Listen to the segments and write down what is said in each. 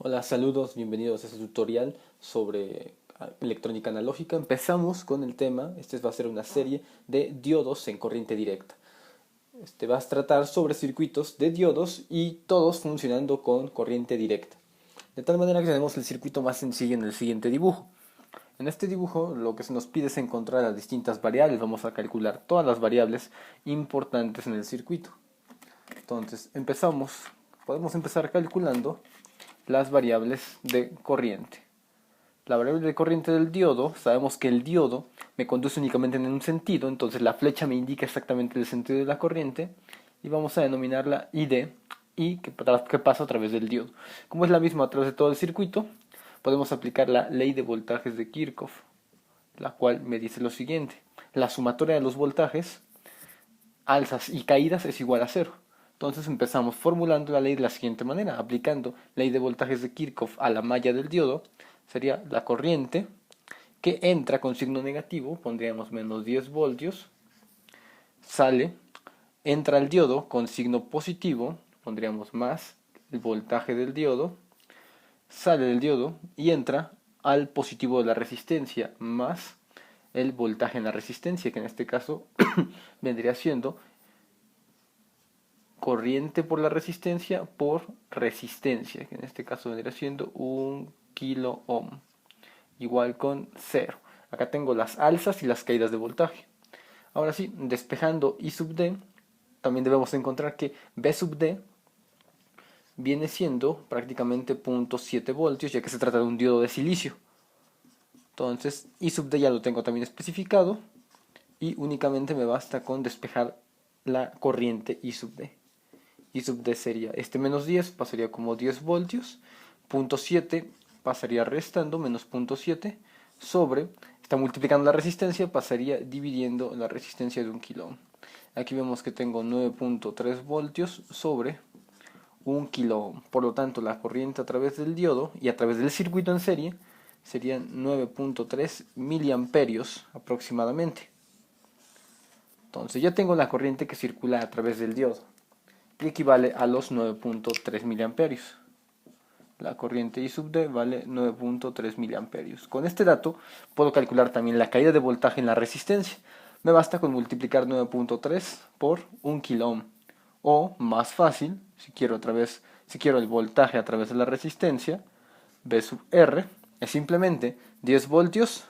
Hola, saludos, bienvenidos a este tutorial sobre electrónica analógica. Empezamos con el tema, este va a ser una serie de diodos en corriente directa. Este va a tratar sobre circuitos de diodos y todos funcionando con corriente directa. De tal manera que tenemos el circuito más sencillo en el siguiente dibujo. En este dibujo lo que se nos pide es encontrar las distintas variables. Vamos a calcular todas las variables importantes en el circuito. Entonces podemos empezar calculando las variables de corriente. La variable de corriente del diodo, sabemos que el diodo me conduce únicamente en un sentido, entonces la flecha me indica exactamente el sentido de la corriente y vamos a denominarla ID y que pasa a través del diodo. Como es la misma a través de todo el circuito, podemos aplicar la ley de voltajes de Kirchhoff, la cual me dice lo siguiente: la sumatoria de los voltajes, alzas y caídas, es igual a cero. Entonces empezamos formulando la ley de la siguiente manera, aplicando ley de voltajes de Kirchhoff a la malla del diodo, sería la corriente que entra con signo negativo, pondríamos menos 10 voltios, sale, entra al diodo con signo positivo, pondríamos más el voltaje del diodo, sale del diodo y entra al positivo de la resistencia, más el voltaje en la resistencia, que en este caso vendría siendo corriente por la resistencia por resistencia, que en este caso vendría siendo 1 kilo ohm, igual con 0. Acá tengo las alzas y las caídas de voltaje. Ahora sí, despejando I sub D, también debemos encontrar que B sub D viene siendo prácticamente 0.7 voltios, ya que se trata de un diodo de silicio. Entonces, I sub D ya lo tengo también especificado y únicamente me basta con despejar la corriente I sub D. I sub D sería este menos 10, pasaría como 10 voltios, 0.7 pasaría restando, menos 0.7, sobre, está multiplicando la resistencia, pasaría dividiendo la resistencia de 1 kilo ohm. Aquí vemos que tengo 9.3 voltios sobre 1 kilo ohm. Por lo tanto, la corriente a través del diodo y a través del circuito en serie serían 9.3 miliamperios aproximadamente. Entonces ya tengo la corriente que circula a través del diodo, que equivale a los 9.3 miliamperios. La corriente I sub D vale 9.3 miliamperios. Con este dato puedo calcular también la caída de voltaje en la resistencia. Me basta con multiplicar 9.3 por 1 kilo ohm. O, más fácil, si quiero el voltaje a través de la resistencia, V sub R es simplemente 10 voltios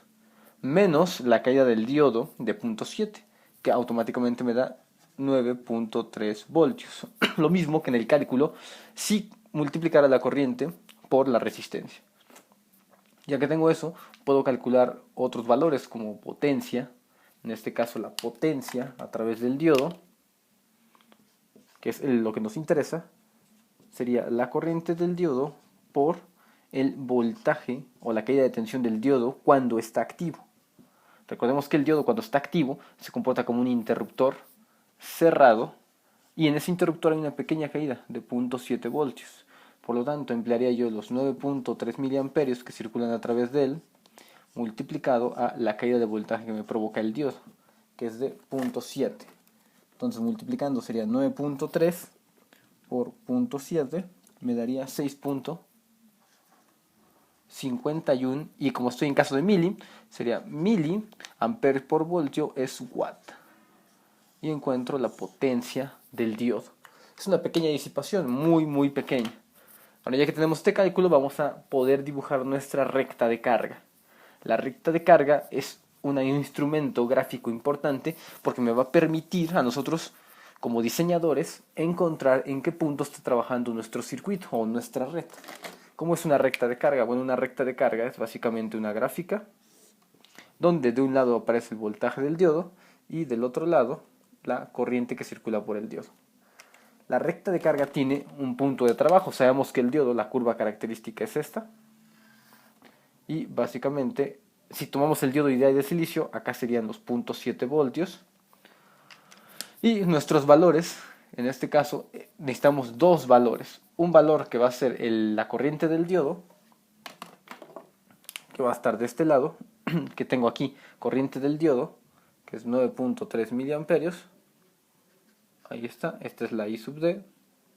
menos la caída del diodo de 0.7, que automáticamente me da 9.3 voltios. Lo mismo que en el cálculo si multiplicara la corriente por la resistencia. Ya que tengo eso, puedo calcular otros valores como potencia, en este caso la potencia a través del diodo, que es lo que nos interesa, sería la corriente del diodo por el voltaje o la caída de tensión del diodo cuando está activo. Recordemos que el diodo, cuando está activo, se comporta como un interruptor cerrado y en ese interruptor hay una pequeña caída de 0.7 voltios. Por lo tanto, emplearía yo los 9.3 miliamperios que circulan a través de él multiplicado a la caída de voltaje que me provoca el diodo, que es de 0.7. Entonces, multiplicando sería 9.3 por 0.7 me daría 6.51, y como estoy en caso de mili, sería miliamperes por voltio es watt. Y encuentro la potencia del diodo. Es una pequeña disipación, muy pequeña. Ahora, ya que tenemos este cálculo, vamos a poder dibujar nuestra recta de carga. La recta de carga es un instrumento gráfico importante porque me va a permitir a nosotros, como diseñadores, encontrar en qué punto está trabajando nuestro circuito o nuestra red. ¿Cómo es una recta de carga? Bueno, una recta de carga es básicamente una gráfica donde de un lado aparece el voltaje del diodo y del otro lado la corriente que circula por el diodo. La recta de carga tiene un punto de trabajo. Sabemos que el diodo, la curva característica es esta. Y básicamente, si tomamos el diodo ideal de silicio, acá serían los 0.7 voltios. Y nuestros valores, en este caso, necesitamos dos valores. Un valor que va a ser la corriente del diodo, que va a estar de este lado, que tengo aquí, corriente del diodo, que es 9.3 miliamperios. Ahí está, esta es la I sub D.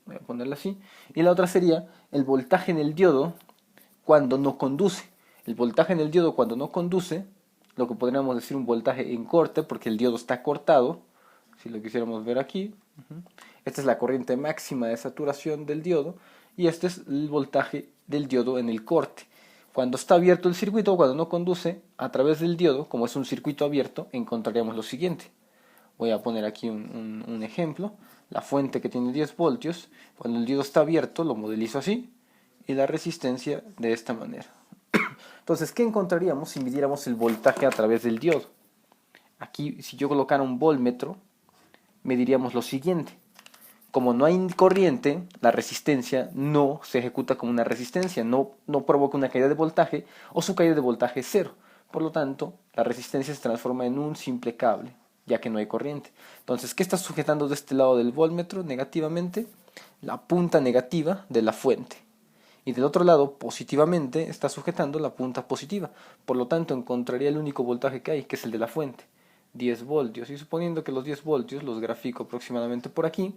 voy a ponerla así, y la otra sería el voltaje en el diodo cuando no conduce. El voltaje en el diodo cuando no conduce, lo que podríamos decir un voltaje en corte, porque el diodo está cortado, si lo quisiéramos ver aquí. Esta es la corriente máxima de saturación del diodo, y este es el voltaje del diodo en el corte. Cuando está abierto el circuito, cuando no conduce, a través del diodo, como es un circuito abierto, encontraríamos lo siguiente. Voy a poner aquí un ejemplo. La fuente que tiene 10 voltios, cuando el diodo está abierto, lo modelizo así, y la resistencia de esta manera. Entonces, ¿qué encontraríamos si midiéramos el voltaje a través del diodo? Aquí, si yo colocara un voltmetro, mediríamos lo siguiente. Como no hay corriente, la resistencia no se ejecuta como una resistencia, no provoca una caída de voltaje, o su caída de voltaje es cero. Por lo tanto, la resistencia se transforma en un simple cable, ya que no hay corriente. Entonces, ¿qué está sujetando de este lado del voltmetro negativamente? La punta negativa de la fuente. Y del otro lado, positivamente, está sujetando la punta positiva. Por lo tanto, encontraría el único voltaje que hay, que es el de la fuente, 10 voltios. Y suponiendo que los 10 voltios los grafico aproximadamente por aquí,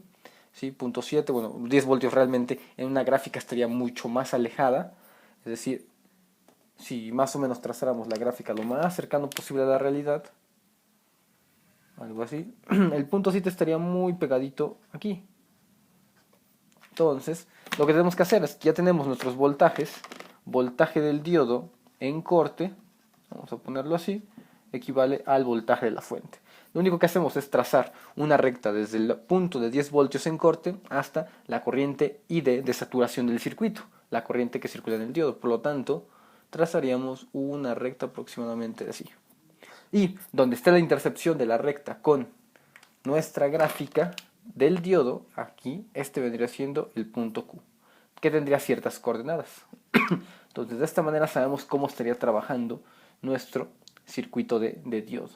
¿sí? 0.7, bueno, 10 voltios realmente en una gráfica estaría mucho más alejada. Es decir, si más o menos trazáramos la gráfica lo más cercano posible a la realidad, algo así, el punto 7 estaría muy pegadito aquí. Entonces, lo que tenemos que hacer es que ya tenemos nuestros voltajes, voltaje del diodo en corte, vamos a ponerlo así, equivale al voltaje de la fuente. Lo único que hacemos es trazar una recta desde el punto de 10 voltios en corte hasta la corriente ID de saturación del circuito, la corriente que circula en el diodo. Por lo tanto, trazaríamos una recta aproximadamente así. Y donde esté la intercepción de la recta con nuestra gráfica del diodo, aquí, este vendría siendo el punto Q, que tendría ciertas coordenadas. Entonces, de esta manera sabemos cómo estaría trabajando nuestro circuito de diodo.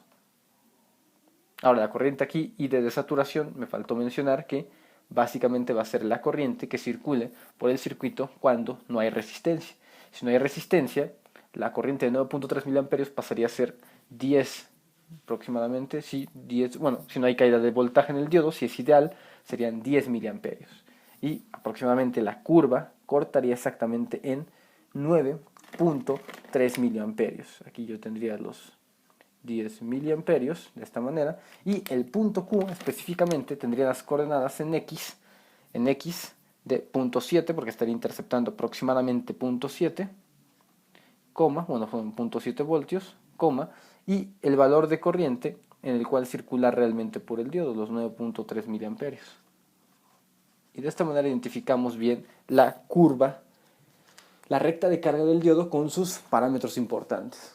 Ahora, la corriente aquí y de desaturación, me faltó mencionar que básicamente va a ser la corriente que circule por el circuito cuando no hay resistencia. Si no hay resistencia, la corriente de 9.3 miliamperios pasaría a ser 10 aproximadamente, si no hay caída de voltaje en el diodo, si es ideal, serían 10 miliamperios. Y aproximadamente la curva cortaría exactamente en 9.3 miliamperios. Aquí yo tendría los 10 miliamperios de esta manera, y el punto Q específicamente tendría las coordenadas en X de 0.7, porque estaría interceptando aproximadamente 0.7, coma, bueno, son 0.7 voltios, coma, y el valor de corriente en el cual circula realmente por el diodo, los 9.3 miliamperios. Y de esta manera identificamos bien la curva, la recta de carga del diodo con sus parámetros importantes.